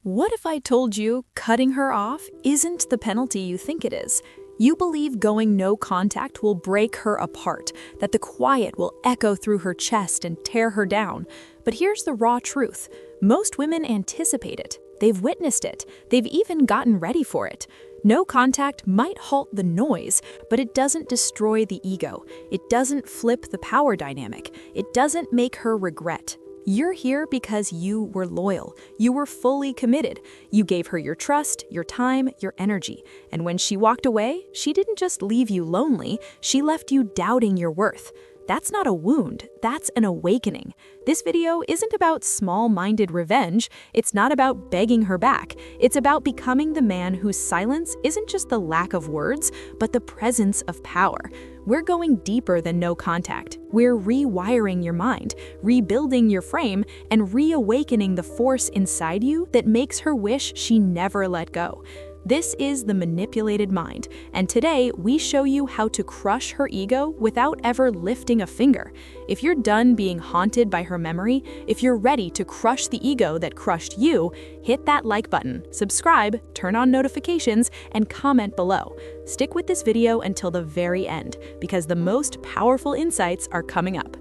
What if I told you cutting her off isn't the penalty you think it is? You believe going no contact will break her apart, that the quiet will echo through her chest and tear her down. But here's the raw truth. Most women anticipate it. They've witnessed it. They've even gotten ready for it. No contact might halt the noise, but it doesn't destroy the ego. It doesn't flip the power dynamic. It doesn't make her regret. You're here because you were loyal. You were fully committed. You gave her your trust, your time, your energy. And when she walked away, she didn't just leave you lonely, she left you doubting your worth. That's not a wound, that's an awakening. This video isn't about small-minded revenge, it's not about begging her back. It's about becoming the man whose silence isn't just the lack of words, but the presence of power. We're going deeper than no contact. We're rewiring your mind, rebuilding your frame, and reawakening the force inside you that makes her wish she never let go. This is the manipulated mind, and today we show you how to crush her ego without ever lifting a finger. If you're done being haunted by her memory, if you're ready to crush the ego that crushed you, hit that like button, subscribe, turn on notifications, and comment below. Stick with this video until the very end, because the most powerful insights are coming up.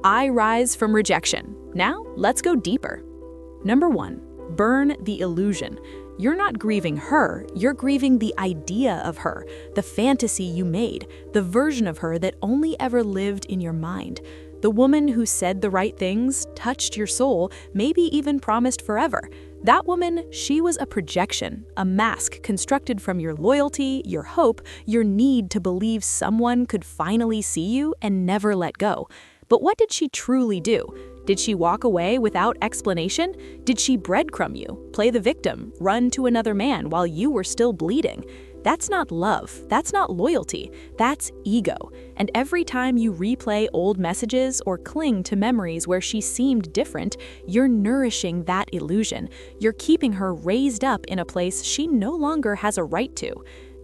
I rise from rejection. Now, let's go deeper. Number 1. Burn the illusion. You're not grieving her, you're grieving the idea of her, the fantasy you made, the version of her that only ever lived in your mind. The woman who said the right things, touched your soul, maybe even promised forever. That woman, she was a projection, a mask constructed from your loyalty, your hope, your need to believe someone could finally see you and never let go. But what did she truly do? Did she walk away without explanation? Did she breadcrumb you, play the victim, run to another man while you were still bleeding? That's not love, that's not loyalty, that's ego. And every time you replay old messages or cling to memories where she seemed different, you're nourishing that illusion. You're keeping her raised up in a place she no longer has a right to.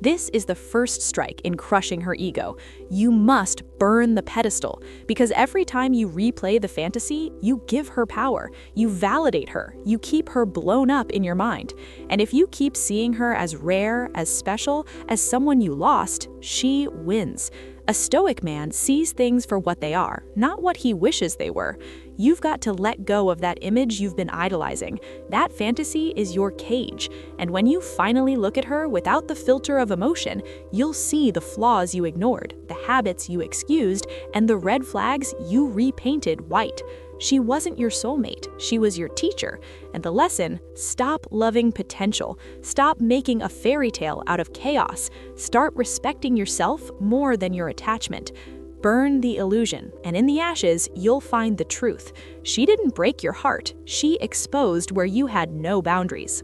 This is the first strike in crushing her ego. You must burn the pedestal, because every time you replay the fantasy, you give her power, you validate her, you keep her blown up in your mind. And if you keep seeing her as rare, as special, as someone you lost, she wins. A stoic man sees things for what they are, not what he wishes they were. You've got to let go of that image you've been idolizing. That fantasy is your cage. And when you finally look at her without the filter of emotion, you'll see the flaws you ignored, the habits you excused, and the red flags you repainted white. She wasn't your soulmate, she was your teacher. And the lesson: stop loving potential. Stop making a fairy tale out of chaos. Start respecting yourself more than your attachment. Burn the illusion, and in the ashes, you'll find the truth. She didn't break your heart, she exposed where you had no boundaries.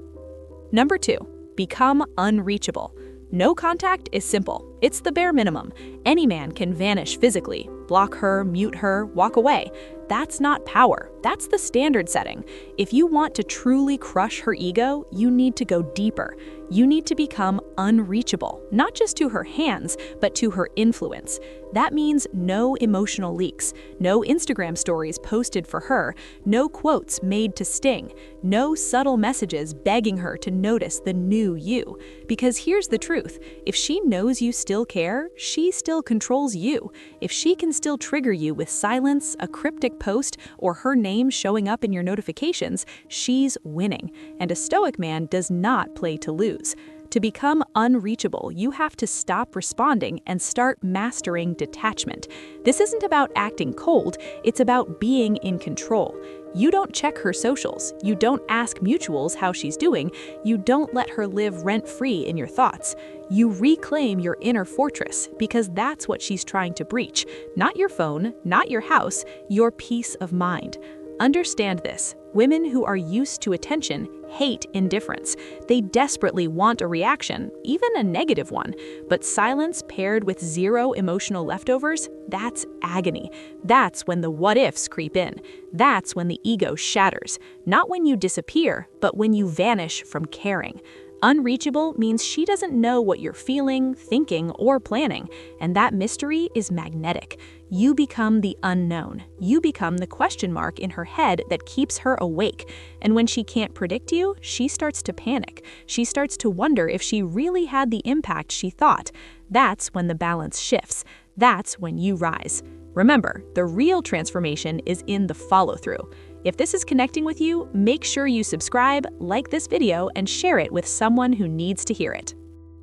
Number 2. Become unreachable. No contact is simple. It's the bare minimum. Any man can vanish physically, block her, mute her, walk away. That's not power. That's the standard setting. If you want to truly crush her ego, you need to go deeper. You need to become unreachable, not just to her hands, but to her influence. That means no emotional leaks, no Instagram stories posted for her, no quotes made to sting, no subtle messages begging her to notice the new you. Because here's the truth: if she knows you still care, she still controls you. If she can still trigger you with silence, a cryptic post, or her name showing up in your notifications, she's winning. And a stoic man does not play to lose. To become unreachable, you have to stop responding and start mastering detachment. This isn't about acting cold, it's about being in control. You don't check her socials, you don't ask mutuals how she's doing, you don't let her live rent-free in your thoughts. You reclaim your inner fortress, because that's what she's trying to breach. Not your phone, not your house, your peace of mind. Understand this: women who are used to attention hate indifference. They desperately want a reaction, even a negative one. But silence paired with zero emotional leftovers, that's agony. That's when the what-ifs creep in. That's when the ego shatters. Not when you disappear, but when you vanish from caring. Unreachable means she doesn't know what you're feeling, thinking, or planning, and that mystery is magnetic. You become the unknown. You become the question mark in her head that keeps her awake. And when she can't predict you, she starts to panic. She starts to wonder if she really had the impact she thought. That's when the balance shifts. That's when you rise. Remember, the real transformation is in the follow-through. If this is connecting with you, make sure you subscribe, like this video, and share it with someone who needs to hear it.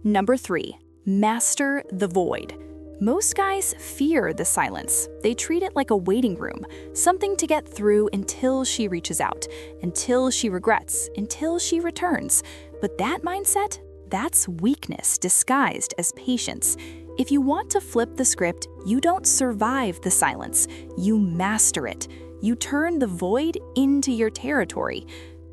Number 3. Master the void. Most guys fear the silence. They treat it like a waiting room, something to get through until she reaches out, until she regrets, until she returns. But that mindset, that's weakness disguised as patience. If you want to flip the script, you don't survive the silence, you master it. You turn the void into your territory.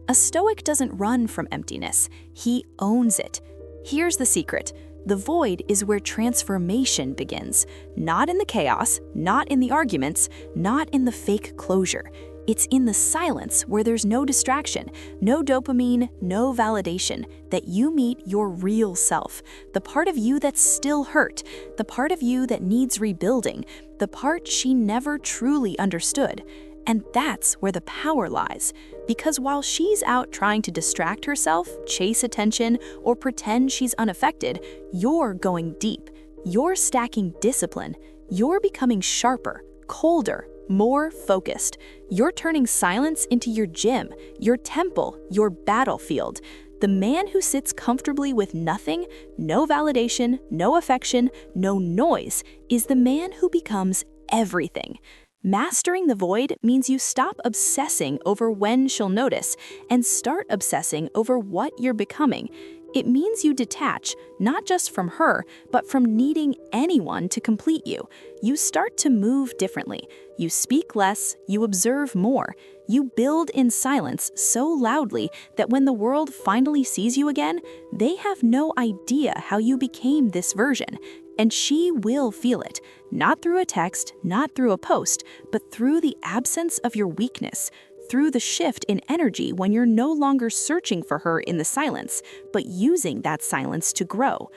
A stoic doesn't run from emptiness, he owns it. Here's the secret. The void is where transformation begins. Not in the chaos, not in the arguments, not in the fake closure. It's in the silence where there's no distraction, no dopamine, no validation, that you meet your real self, the part of you that's still hurt, the part of you that needs rebuilding, the part she never truly understood. And that's where the power lies. Because while she's out trying to distract herself, chase attention, or pretend she's unaffected, you're going deep. You're stacking discipline. You're becoming sharper, colder, more focused. You're turning silence into your gym, your temple, your battlefield. The man who sits comfortably with nothing, no validation, no affection, no noise, is the man who becomes everything. Mastering the void means you stop obsessing over when she'll notice and start obsessing over what you're becoming. It means you detach, not just from her, but from needing anyone to complete you. You start to move differently. You speak less, you observe more. You build in silence so loudly that when the world finally sees you again, they have no idea how you became this version. And she will feel it, not through a text, not through a post, but through the absence of your weakness, through the shift in energy when you're no longer searching for her in the silence, but using that silence to grow.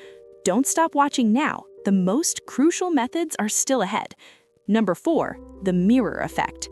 Don't stop watching now. The most crucial methods are still ahead. Number 4, the mirror effect.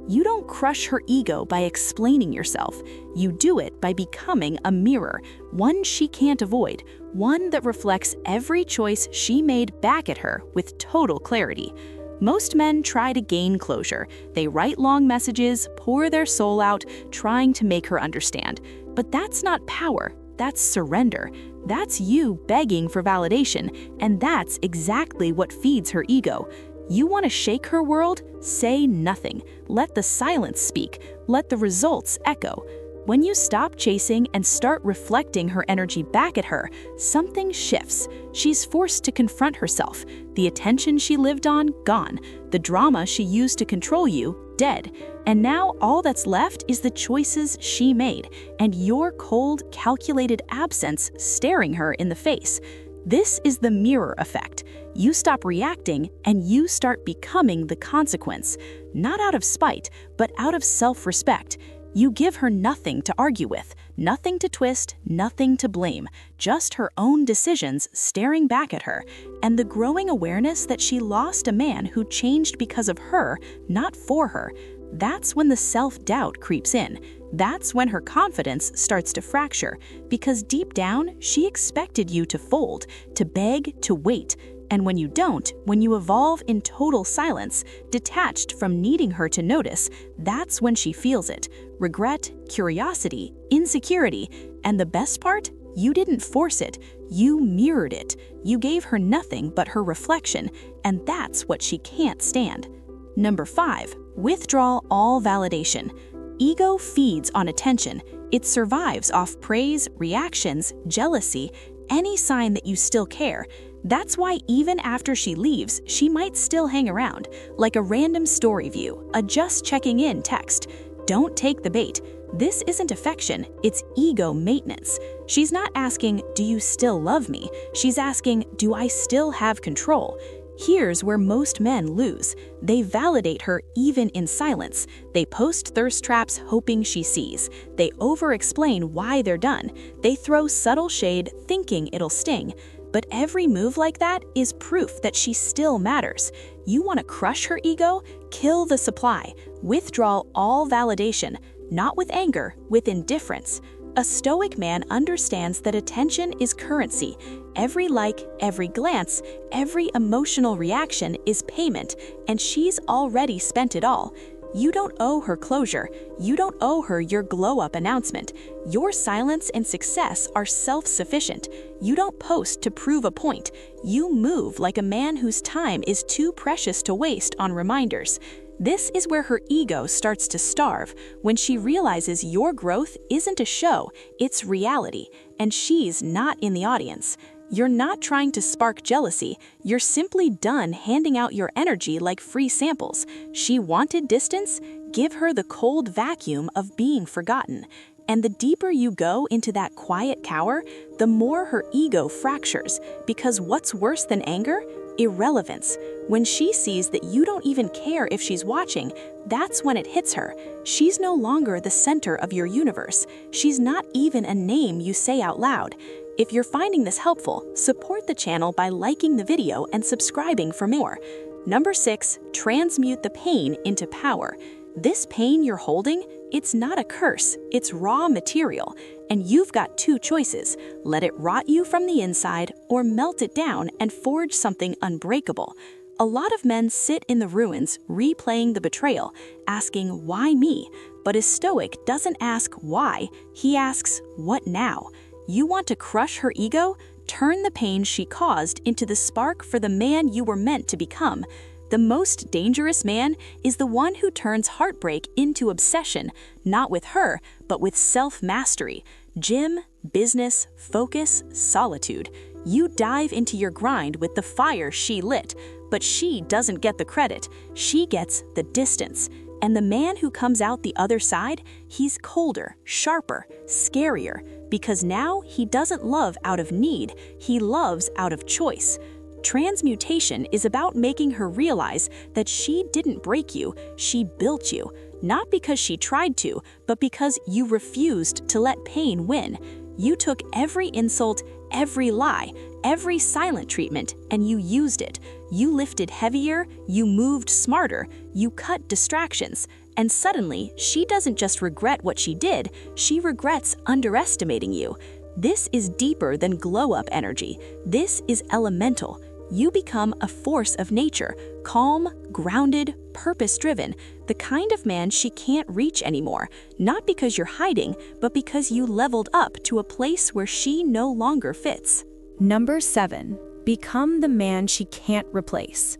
You don't crush her ego by explaining yourself. You do it by becoming a mirror, one she can't avoid, one that reflects every choice she made back at her with total clarity. Most men try to gain closure. They write long messages, pour their soul out, trying to make her understand. But that's not power, that's surrender. That's you begging for validation, and that's exactly what feeds her ego. You want to shake her world? Say nothing. Let the silence speak. Let the results echo. When you stop chasing and start reflecting her energy back at her, something shifts. She's forced to confront herself. The attention she lived on, gone. The drama she used to control you, dead. And now all that's left is the choices she made, and your cold, calculated absence staring her in the face. This is the mirror effect. You stop reacting and you start becoming the consequence. Not out of spite, but out of self-respect. You give her nothing to argue with, nothing to twist, nothing to blame, just her own decisions staring back at her, and the growing awareness that she lost a man who changed because of her, not for her. That's when the self-doubt creeps in. That's when her confidence starts to fracture, because deep down, she expected you to fold, to beg, to wait. And when you don't, when you evolve in total silence, detached from needing her to notice, that's when she feels it. Regret, curiosity, insecurity, and the best part? You didn't force it. You mirrored it. You gave her nothing but her reflection, and that's what she can't stand. Number 5, withdraw all validation. Ego feeds on attention. It survives off praise, reactions, jealousy, any sign that you still care. That's why even after she leaves, she might still hang around, like a random story view, a just checking in text. Don't take the bait. This isn't affection, it's ego maintenance. She's not asking, do you still love me? She's asking, do I still have control? Here's where most men lose. They validate her even in silence. They post thirst traps hoping she sees. They over-explain why they're done. They throw subtle shade thinking it'll sting. But every move like that is proof that she still matters. You want to crush her ego? Kill the supply. Withdraw all validation, not with anger, with indifference. A stoic man understands that attention is currency. Every like, every glance, every emotional reaction is payment, and she's already spent it all. You don't owe her closure. You don't owe her your glow-up announcement. Your silence and success are self-sufficient. You don't post to prove a point. You move like a man whose time is too precious to waste on reminders. This is where her ego starts to starve, when she realizes your growth isn't a show, it's reality, and she's not in the audience. You're not trying to spark jealousy, you're simply done handing out your energy like free samples. She wanted distance? Give her the cold vacuum of being forgotten. And the deeper you go into that quiet cower, the more her ego fractures, because what's worse than anger? Irrelevance. When she sees that you don't even care if she's watching, that's when it hits her. She's no longer the center of your universe. She's not even a name you say out loud. If you're finding this helpful, support the channel by liking the video and subscribing for more. Number 6, transmute the pain into power. This pain you're holding, it's not a curse, it's raw material. And you've got two choices: let it rot you from the inside or melt it down and forge something unbreakable. A lot of men sit in the ruins replaying the betrayal, asking, why me? But a stoic doesn't ask why, he asks, what now? You want to crush her ego? Turn the pain she caused into the spark for the man you were meant to become. The most dangerous man is the one who turns heartbreak into obsession, not with her, but with self-mastery. Gym, business, focus, solitude. You dive into your grind with the fire she lit, but she doesn't get the credit. She gets the distance. And the man who comes out the other side, he's colder, sharper, scarier, because now he doesn't love out of need, he loves out of choice. Transmutation is about making her realize that she didn't break you, she built you. Not because she tried to, but because you refused to let pain win. You took every insult, every lie, every silent treatment, and you used it. You lifted heavier, you moved smarter, you cut distractions. And suddenly, she doesn't just regret what she did, she regrets underestimating you. This is deeper than glow-up energy. This is elemental. You become a force of nature, calm, grounded, purpose-driven, the kind of man she can't reach anymore, not because you're hiding, but because you leveled up to a place where she no longer fits. Number 7, become the man she can't replace.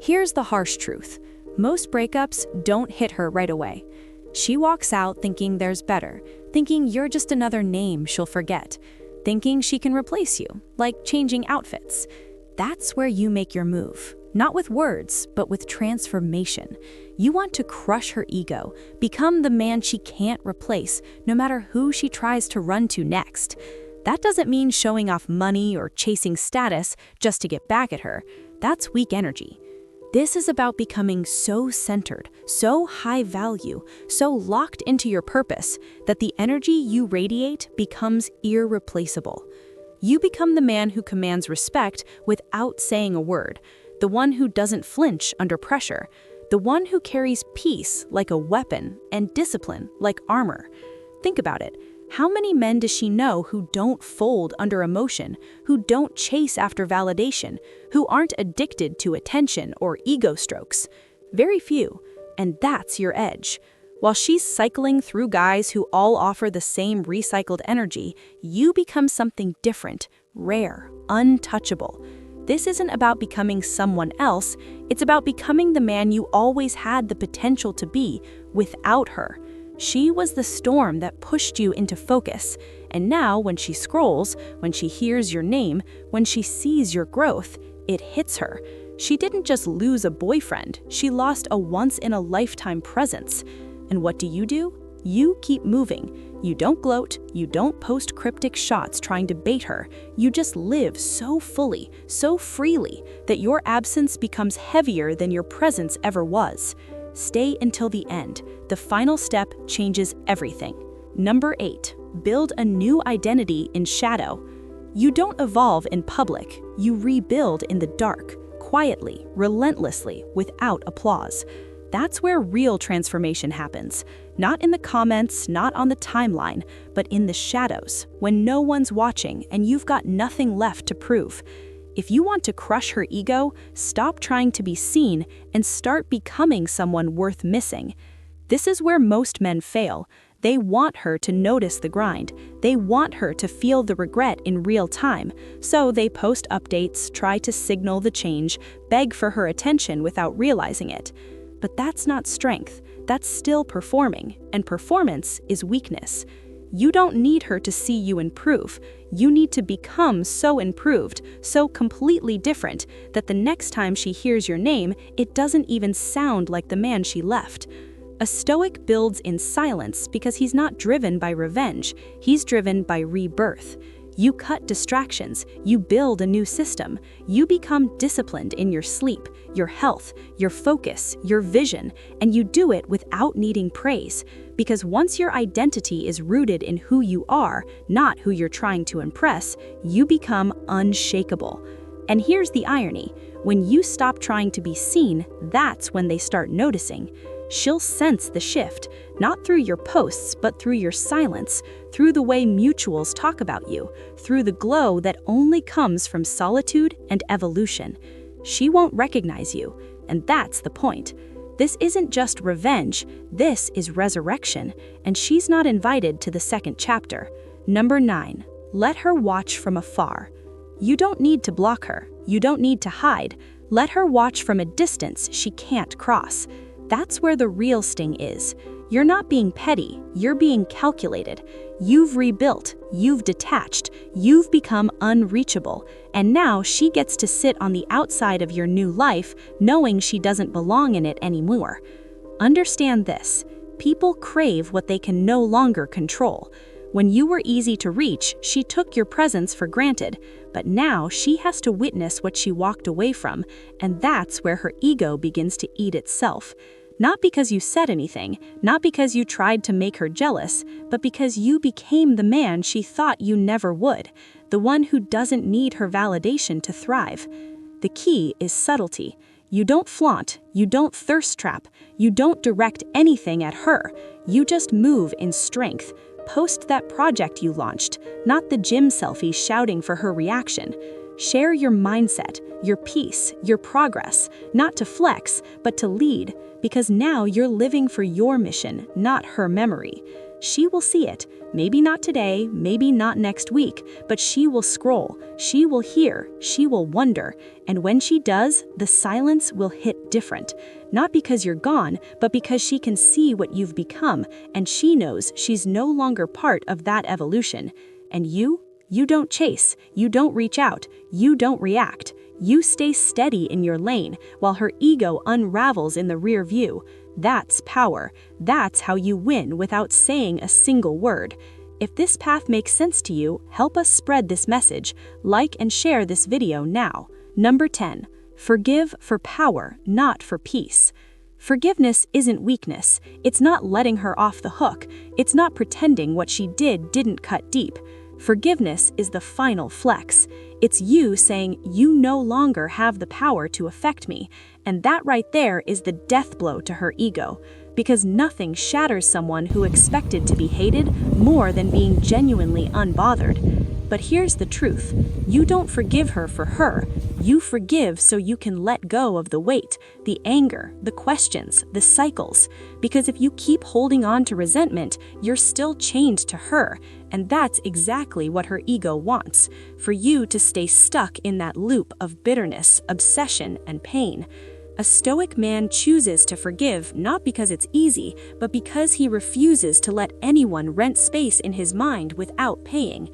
Here's the harsh truth. Most breakups don't hit her right away. She walks out thinking there's better, thinking you're just another name she'll forget, thinking she can replace you, like changing outfits. That's where you make your move. Not with words, but with transformation. You want to crush her ego, become the man she can't replace, no matter who she tries to run to next. That doesn't mean showing off money or chasing status just to get back at her. That's weak energy. This is about becoming so centered, so high value, so locked into your purpose, that the energy you radiate becomes irreplaceable. You become the man who commands respect without saying a word, the one who doesn't flinch under pressure, the one who carries peace like a weapon and discipline like armor. Think about it. How many men does she know who don't fold under emotion, who don't chase after validation, who aren't addicted to attention or ego strokes? Very few, and that's your edge. While she's cycling through guys who all offer the same recycled energy, you become something different, rare, untouchable. This isn't about becoming someone else, it's about becoming the man you always had the potential to be without her. She was the storm that pushed you into focus, and now when she scrolls, when she hears your name, when she sees your growth, it hits her. She didn't just lose a boyfriend, she lost a once-in-a-lifetime presence. And what do? You keep moving. You don't gloat, you don't post cryptic shots trying to bait her. You just live so fully, so freely, that your absence becomes heavier than your presence ever was. Stay until the end. The final step changes everything. Number 8. Build a new identity in shadow. You don't evolve in public, you rebuild in the dark, quietly, relentlessly, without applause. That's where real transformation happens. Not in the comments, not on the timeline, but in the shadows, when no one's watching and you've got nothing left to prove. If you want to crush her ego, stop trying to be seen and start becoming someone worth missing. This is where most men fail. They want her to notice the grind. They want her to feel the regret in real time. So they post updates, try to signal the change, beg for her attention without realizing it. But that's not strength. That's still performing, and performance is weakness. You don't need her to see you improve. You need to become so improved, so completely different, that the next time she hears your name, it doesn't even sound like the man she left. A Stoic builds in silence because he's not driven by revenge, he's driven by rebirth. You cut distractions, you build a new system, you become disciplined in your sleep, your health, your focus, your vision, and you do it without needing praise. Because once your identity is rooted in who you are, not who you're trying to impress, you become unshakable. And here's the irony, when you stop trying to be seen, that's when they start noticing. She'll sense the shift, not through your posts, but through your silence, through the way mutuals talk about you, through the glow that only comes from solitude and evolution. She won't recognize you, and that's the point. This isn't just revenge, this is resurrection, and she's not invited to the second chapter. Number 9. Let her watch from afar. You don't need to block her, you don't need to hide. Let her watch from a distance she can't cross. That's where the real sting is. You're not being petty, you're being calculated. You've rebuilt, you've detached, you've become unreachable, and now she gets to sit on the outside of your new life, knowing she doesn't belong in it anymore. Understand this, people crave what they can no longer control. When you were easy to reach, she took your presence for granted, but now she has to witness what she walked away from, and that's where her ego begins to eat itself. Not because you said anything, not because you tried to make her jealous, but because you became the man she thought you never would, the one who doesn't need her validation to thrive. The key is subtlety. You don't flaunt, you don't thirst trap, you don't direct anything at her. You just move in strength. Post that project you launched, not the gym selfie shouting for her reaction. Share your mindset, your peace, your progress, not to flex, but to lead, because now you're living for your mission, not her memory. She will see it, maybe not today, maybe not next week, but she will scroll, she will hear, she will wonder, and when she does, the silence will hit different. Not because you're gone, but because she can see what you've become, and she knows she's no longer part of that evolution. And you don't chase, you don't reach out, you don't react. You stay steady in your lane while her ego unravels in the rear view. That's power. That's how you win without saying a single word. If this path makes sense to you, help us spread this message. Like and share this video now. Number 10. Forgive for power, not for peace. Forgiveness isn't weakness. It's not letting her off the hook. It's not pretending what she did didn't cut deep. Forgiveness is the final flex. It's you saying, you no longer have the power to affect me, and that right there is the death blow to her ego, because nothing shatters someone who expected to be hated more than being genuinely unbothered. But here's the truth, you don't forgive her for her, you forgive so you can let go of the weight, the anger, the questions, the cycles, because if you keep holding on to resentment, you're still chained to her, and that's exactly what her ego wants, for you to stay stuck in that loop of bitterness, obsession, and pain. A Stoic man chooses to forgive not because it's easy, but because he refuses to let anyone rent space in his mind without paying.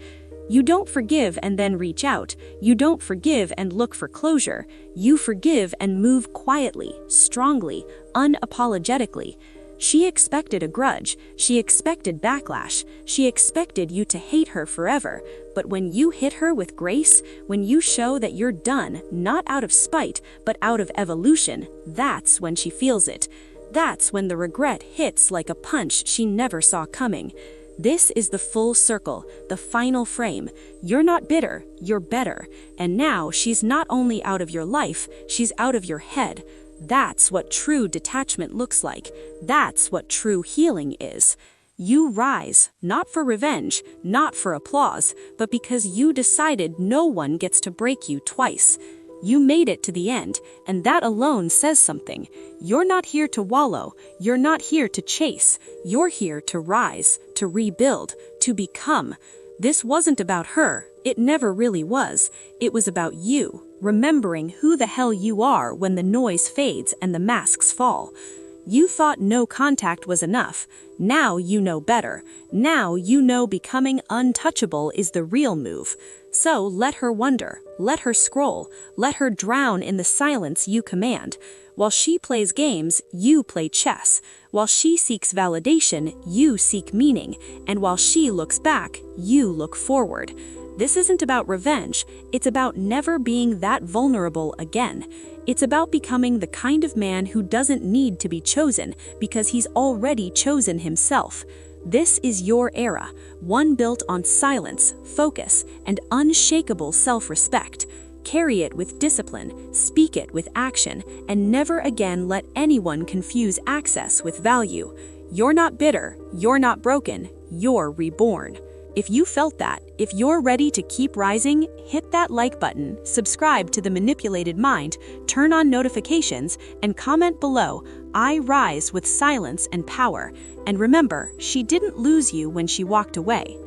You don't forgive and then reach out. You don't forgive and look for closure. You forgive and move quietly, strongly, unapologetically. She expected a grudge, she expected backlash, she expected you to hate her forever. But when you hit her with grace, when you show that you're done, not out of spite, but out of evolution, that's when she feels it. That's when the regret hits like a punch she never saw coming. This is the full circle, the final frame. You're not bitter, you're better. And now she's not only out of your life, she's out of your head. That's what true detachment looks like. That's what true healing is. You rise, not for revenge, not for applause, but because you decided no one gets to break you twice. You made it to the end, and that alone says something. You're not here to wallow, you're not here to chase, you're here to rise, to rebuild, to become. This wasn't about her, it never really was. It was about you, remembering who the hell you are when the noise fades and the masks fall. You thought no contact was enough. Now you know better. Now you know becoming untouchable is the real move. So let her wonder, let her scroll, let her drown in the silence you command. While she plays games, you play chess. While she seeks validation, you seek meaning. And while she looks back, you look forward. This isn't about revenge, it's about never being that vulnerable again. It's about becoming the kind of man who doesn't need to be chosen because he's already chosen himself. This is your era, one built on silence, focus, and unshakable self-respect. Carry it with discipline, speak it with action, and never again let anyone confuse access with value. You're not bitter, you're not broken, you're reborn. If you felt that, if you're ready to keep rising, hit that like button, subscribe to The Manipulated Mind, turn on notifications, and comment below, "I rise with silence and power." And remember, she didn't lose you when she walked away.